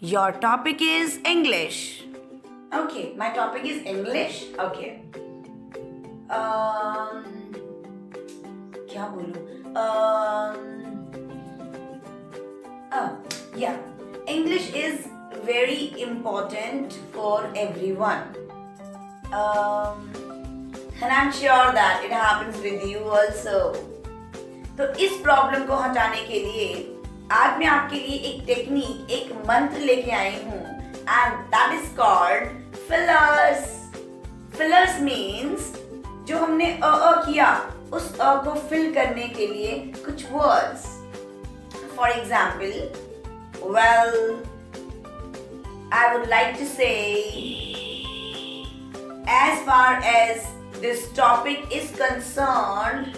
Your topic is English. Okay, my topic is English. Okay. क्या बोलूं? Yeah. English is very important for everyone. And I'm sure that it happens with you also. तो इस problem को हटाने के लिए आज मैं आपके लिए एक टेक्निक, एक मंत्र लेके आई हूँ, and that is called fillers. Fillers means जो हमने किया उस को फिल करने के लिए कुछ words. For example, well, I would like to say, as far as this topic is concerned,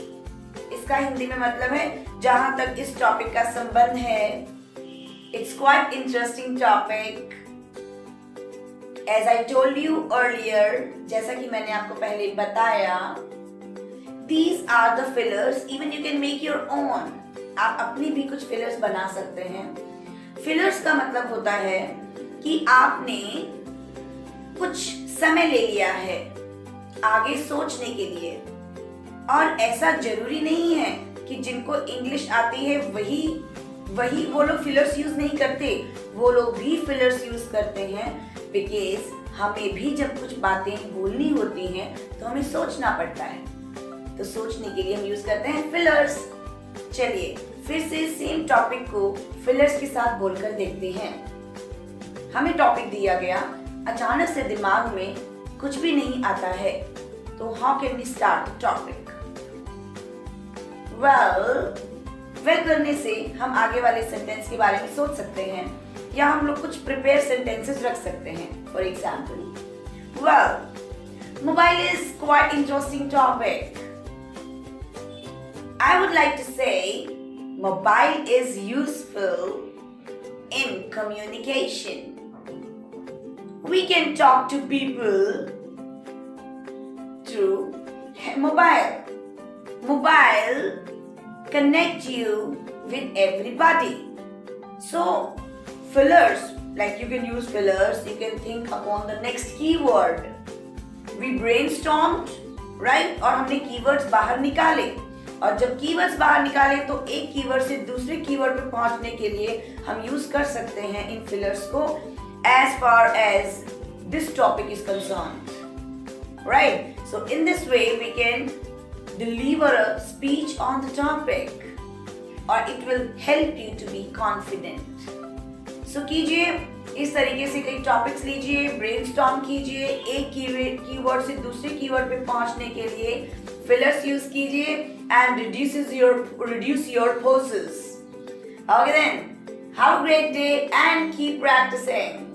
इसका हिंदी में मतलब है जहां तक इस टॉपिक का संबंध है. It's quite interesting topic. As I told you earlier, जैसा कि मैंने आपको पहले बताया, these are the fillers. Even you can make your own. आप अपनी भी कुछ फिलर्स बना सकते हैं. फिलर्स का मतलब होता है कि आपने कुछ समय ले लिया है आगे सोचने के लिए. और ऐसा जरूरी नहीं है कि जिनको इंग्लिश आती है वही वो लोग फिलर्स यूज नहीं करते. वो लोग भी फिलर्स यूज करते हैं, बिकॉज हमें भी जब कुछ बातें बोलनी होती हैं तो हमें सोचना पड़ता है. तो सोचने के लिए हम यूज करते हैं फिलर्स. चलिए फिर से सेम टॉपिक को फिलर्स के साथ बोलकर देखते हैं. हमें टॉपिक दिया गया, अचानक से दिमाग में कुछ भी नहीं आता है, तो how can we start the topic? Well करने से हम आगे वाले सेंटेंस के बारे में सोच सकते हैं, या हम लोग कुछ प्रिपेयर सेंटेंसेस रख सकते हैं. For example, well, mobile is quite interesting topic. I would like to say mobile is useful in communication. We can talk to people through mobile. Mobile connect you with everybody. So fillers, like you can use fillers, you can think upon the next keyword. We brainstormed, right? और हमने keywords बाहर निकाले. और जब keywords बाहर निकाले तो एक कीवर्ड से दूसरे कीवर्ड पे पहुंचने के लिए हम यूज कर सकते हैं इन फिलर्स को, as far as this topic is concerned, right? So in this way we can deliver a speech on the topic, or it will help you to be confident. So कीजिए, इस तरीके से कई topics लीजिए, brainstorm कीजिए, एक keyword से दूसरे कीवर्ड पे पहुंचने के लिए फिलर्स यूज कीजिए, and reduce your pauses. Okay then, have a great day and keep practicing.